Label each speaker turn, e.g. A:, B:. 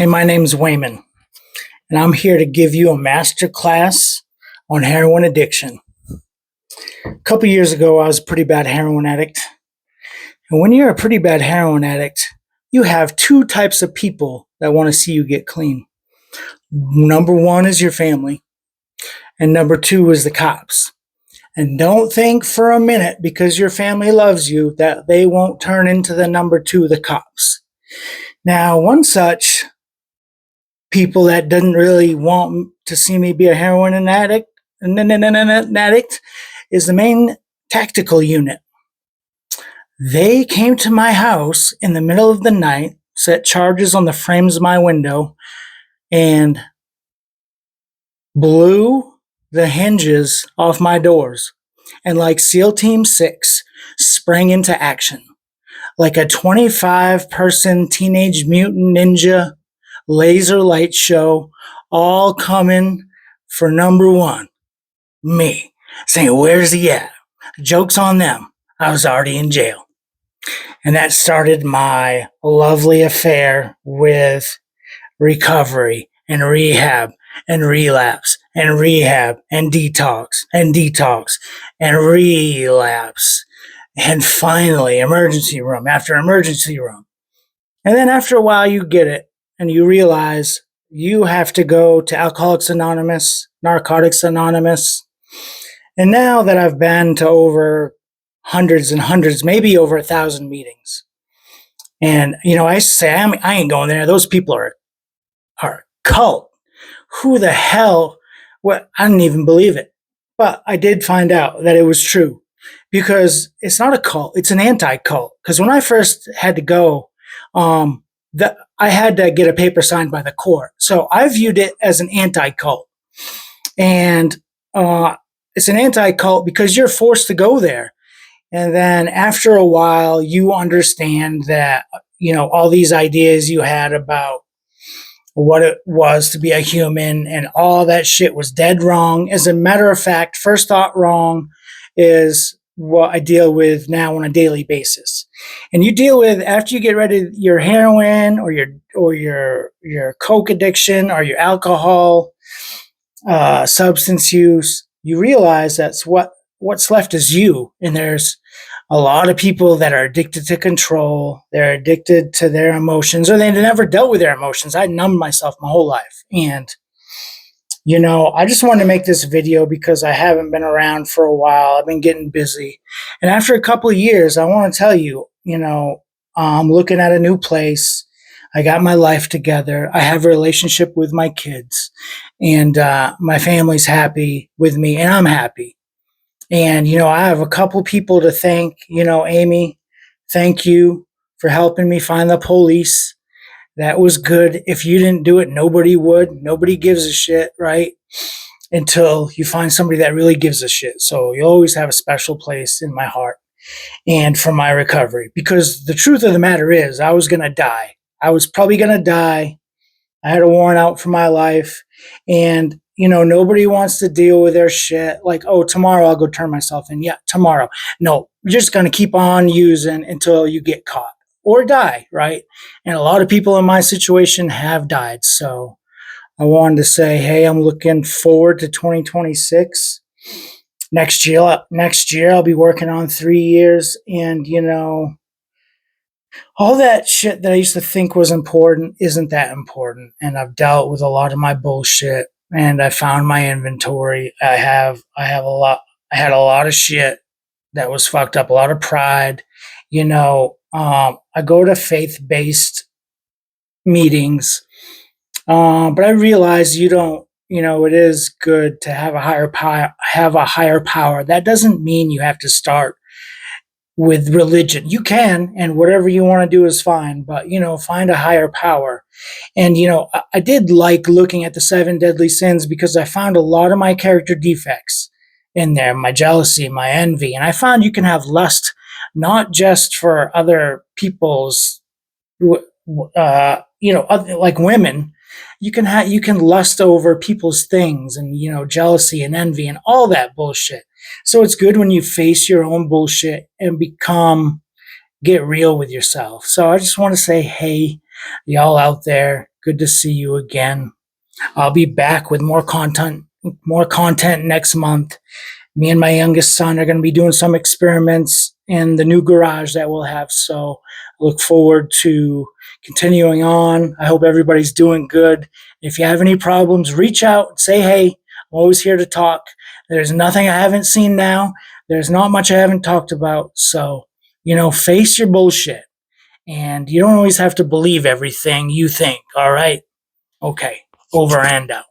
A: Hey, my name's Wayman, and I'm here to give you a master class on heroin addiction. A couple years ago, I was a pretty bad heroin addict. And when you're a pretty bad heroin addict, you have two types of people that want to see you get clean. Number one is your family, and number two is the cops. And don't think for a minute, because your family loves you, that they won't turn into the number two, the cops. Now, one such people that didn't really want to see me be a heroin addict is the Maine Tactical Unit. They came to my house in the middle of the night, set charges on the frames of my window, and blew the hinges off my doors. And like SEAL Team 6, sprang into action. Like a 25-person Teenage Mutant Ninja laser light show, all coming for number one, me, saying, "Where's he at?" Joke's on them. I was already in jail. And that started my lovely affair with recovery and rehab and relapse and rehab and detox and relapse. And finally, emergency room after emergency room. And then after a while, you get it. And you realize you have to go to Alcoholics Anonymous, Narcotics Anonymous. And now that I've been to over hundreds and hundreds, maybe over 1,000 meetings. And, I say, I ain't going there. Those people are a cult. Who the hell? What? I didn't even believe it. But I did find out that it was true. Because it's not a cult. It's an anti-cult. Because when I first had to go, I had to get a paper signed by the court. So I viewed it as an anti-cult. And it's an anti-cult because you're forced to go there. And then after a while, you understand that, all these ideas you had about what it was to be a human and all that shit was dead wrong. As a matter of fact, first thought wrong is what I deal with now on a daily basis. And you deal with, after you get rid of your heroin or your coke addiction or your alcohol, substance use, you realize that's what's left is you. And there's a lot of people that are addicted to control. They're addicted to their emotions, or they never dealt with their emotions. I numbed myself my whole life. And I just wanted to make this video because I haven't been around for a while. I've been getting busy. And after a couple of years, I want to tell you, I'm looking at a new place. I got my life together. I have a relationship with my kids. And my family's happy with me, and I'm happy. And, I have a couple people to thank. Amy, thank you for helping me find the police. That was good. If you didn't do it, nobody would. Nobody gives a shit, right? Until you find somebody that really gives a shit. So you always have a special place in my heart and for my recovery. Because the truth of the matter is, I was going to die. I was probably going to die. I had a warrant out for my life. And, nobody wants to deal with their shit. Like, oh, tomorrow I'll go turn myself in. Yeah, tomorrow. No, you're just going to keep on using until you get caught. Or die, right? And a lot of people in my situation have died. So I wanted to say, hey, I'm looking forward to 2026. Next year I'll be working on 3 years. And, all that shit that I used to think was important isn't that important. And I've dealt with a lot of my bullshit. And I found my inventory. I had a lot of shit that was fucked up, a lot of pride, I go to faith-based meetings, but I realize you don't, it is good to have a higher power. That doesn't mean you have to start with religion. You can, and whatever you want to do is fine, but, find a higher power. And, I did like looking at the 7 deadly sins because I found a lot of my character defects in there, my jealousy, my envy. And I found you can have lust not just for other people's, like women. You can lust over people's things and, jealousy and envy and all that bullshit. So it's good when you face your own bullshit and get real with yourself. So I just want to say, hey, y'all out there, Good to see you again. I'll be back with more content next month. Me and my youngest son are going to be doing some experiments in the new garage that we'll have. So I look forward to continuing on. I hope everybody's doing good. If you have any problems, reach out, say hey. I'm always here to talk. There's nothing I haven't seen now. There's not much I haven't talked about. So, face your bullshit. And you don't always have to believe everything you think. All right. Okay. Over and out.